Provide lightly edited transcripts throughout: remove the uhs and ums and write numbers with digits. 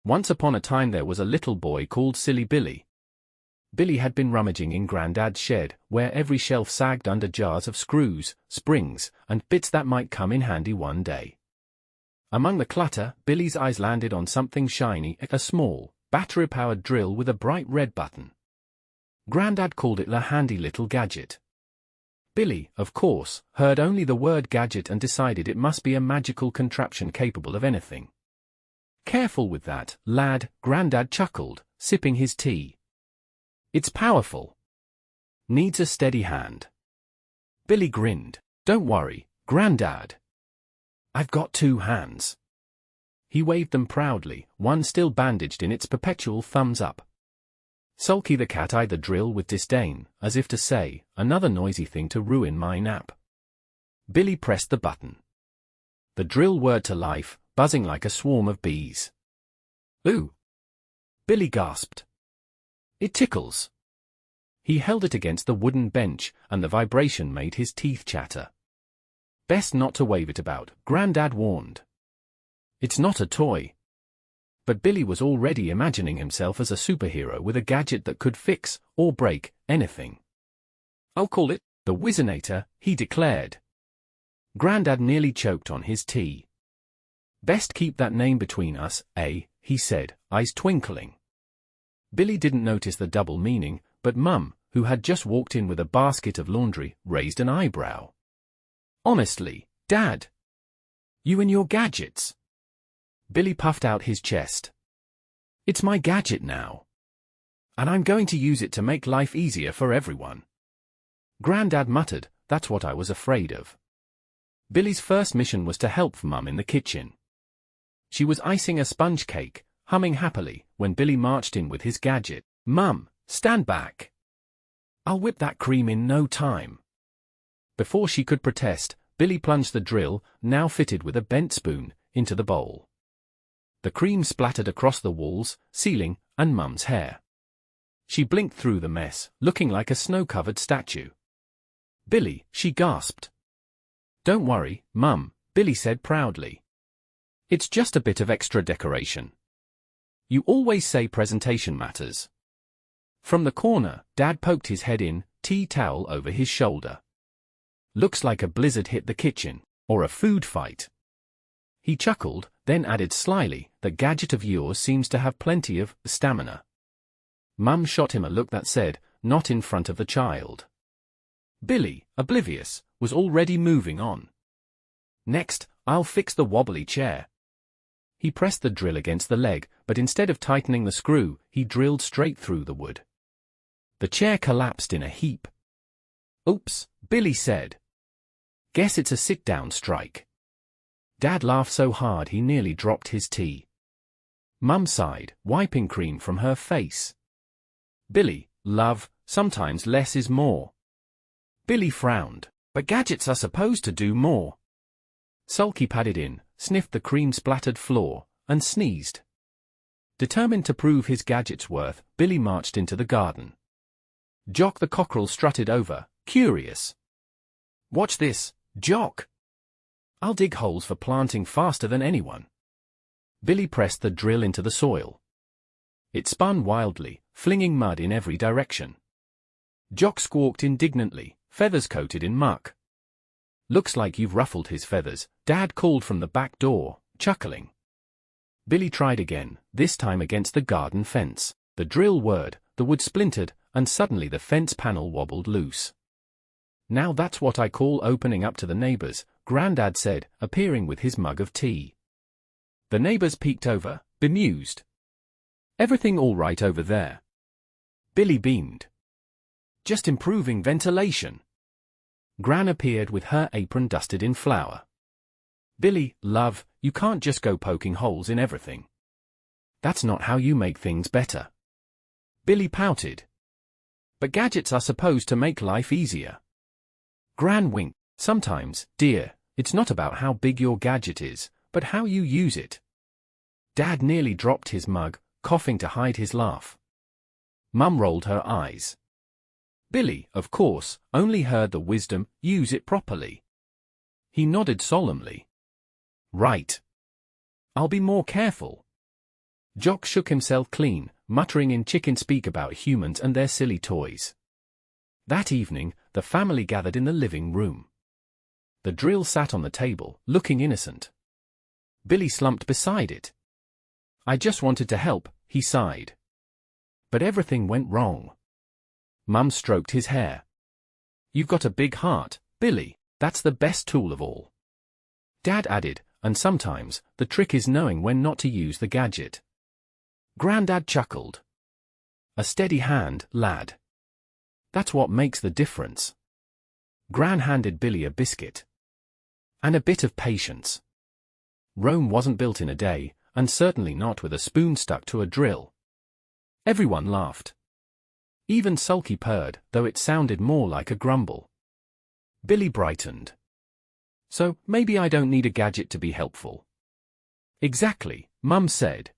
Once upon a time there was a little boy called Silly Billy. Billy had been rummaging in Grandad's shed, where every shelf sagged under jars of screws, springs, and bits that might come in handy one day. Among the clutter, Billy's eyes landed on something shiny, a small, battery-powered drill with a bright red button. Grandad called it the handy little gadget. Billy, of course, heard only the word gadget and decided it must be a magical contraption capable of anything. "Careful with that, lad," Grandad chuckled, sipping his tea. "It's powerful. Needs a steady hand." Billy grinned. "Don't worry, Grandad. I've got 2 hands." He waved them proudly, one still bandaged in its perpetual thumbs up. Sulky the cat eyed the drill with disdain, as if to say, "Another noisy thing to ruin my nap." Billy pressed the button. The drill whirred to life, buzzing like a swarm of bees. "Ooh!" Billy gasped. "It tickles." He held it against the wooden bench, and the vibration made his teeth chatter. "Best not to wave it about," Grandad warned. "It's not a toy." But Billy was already imagining himself as a superhero with a gadget that could fix, or break, anything. "I'll call it the Whizzinator," he declared. Grandad nearly choked on his tea. "Best keep that name between us, eh?" he said, eyes twinkling. Billy didn't notice the double meaning, but Mum, who had just walked in with a basket of laundry, raised an eyebrow. "Honestly, Dad? You and your gadgets?" Billy puffed out his chest. "It's my gadget now. And I'm going to use it to make life easier for everyone." Grandad muttered, "That's what I was afraid of." Billy's first mission was to help Mum in the kitchen. She was icing a sponge cake, humming happily, when Billy marched in with his gadget. "Mum, stand back. I'll whip that cream in no time." Before she could protest, Billy plunged the drill, now fitted with a bent spoon, into the bowl. The cream splattered across the walls, ceiling, and Mum's hair. She blinked through the mess, looking like a snow-covered statue. "Billy," she gasped. "Don't worry, Mum," Billy said proudly. "It's just a bit of extra decoration. You always say presentation matters." From the corner, Dad poked his head in, tea towel over his shoulder. "Looks like a blizzard hit the kitchen, or a food fight." He chuckled, then added slyly, "That gadget of yours seems to have plenty of stamina." Mum shot him a look that said, "Not in front of the child." Billy, oblivious, was already moving on. "Next, I'll fix the wobbly chair." He pressed the drill against the leg, but instead of tightening the screw, he drilled straight through the wood. The chair collapsed in a heap. "Oops," Billy said. "Guess it's a sit-down strike." Dad laughed so hard he nearly dropped his tea. Mum sighed, wiping cream from her face. "Billy, love, sometimes less is more." Billy frowned. "But gadgets are supposed to do more." Sulky padded in, sniffed the cream-splattered floor, and sneezed. Determined to prove his gadget's worth, Billy marched into the garden. Jock the cockerel strutted over, curious. "Watch this, Jock. I'll dig holes for planting faster than anyone." Billy pressed the drill into the soil. It spun wildly, flinging mud in every direction. Jock squawked indignantly, feathers coated in muck. "Looks like you've ruffled his feathers," Dad called from the back door, chuckling. Billy tried again, this time against the garden fence. The drill whirred, the wood splintered, and suddenly the fence panel wobbled loose. "Now that's what I call opening up to the neighbors," Grandad said, appearing with his mug of tea. The neighbors peeked over, bemused. "Everything all right over there?" Billy beamed. "Just improving ventilation." Gran appeared with her apron dusted in flour. "Billy, love, you can't just go poking holes in everything. That's not how you make things better." Billy pouted. "But gadgets are supposed to make life easier." Gran winked. "Sometimes, dear, it's not about how big your gadget is, but how you use it." Dad nearly dropped his mug, coughing to hide his laugh. Mum rolled her eyes. Billy, of course, only heard the wisdom, "Use it properly." He nodded solemnly. "Right. I'll be more careful." Jock shook himself clean, muttering in chicken speak about humans and their silly toys. That evening, the family gathered in the living room. The drill sat on the table, looking innocent. Billy slumped beside it. "I just wanted to help," he sighed. But everything went wrong. Mum stroked his hair. "You've got a big heart, Billy. That's the best tool of all." Dad added, "And sometimes, the trick is knowing when not to use the gadget." Grandad chuckled. "A steady hand, lad. That's what makes the difference." Gran handed Billy a biscuit. "And a bit of patience. Rome wasn't built in a day, and certainly not with a spoon stuck to a drill." Everyone laughed. Even Sulky purred, though it sounded more like a grumble. Billy brightened. "So, maybe I don't need a gadget to be helpful." "Exactly," Mum said.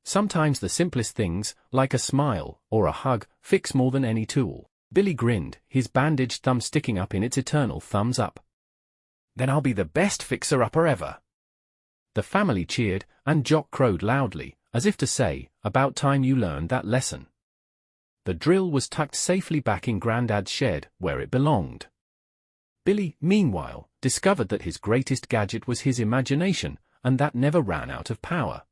"Sometimes the simplest things, like a smile or a hug, fix more than any tool." Billy grinned, his bandaged thumb sticking up in its eternal thumbs up. "Then I'll be the best fixer-upper ever." The family cheered, and Jock crowed loudly, as if to say, "About time you learned that lesson." The drill was tucked safely back in Grandad's shed, where it belonged. Billy, meanwhile, discovered that his greatest gadget was his imagination, and that never ran out of power.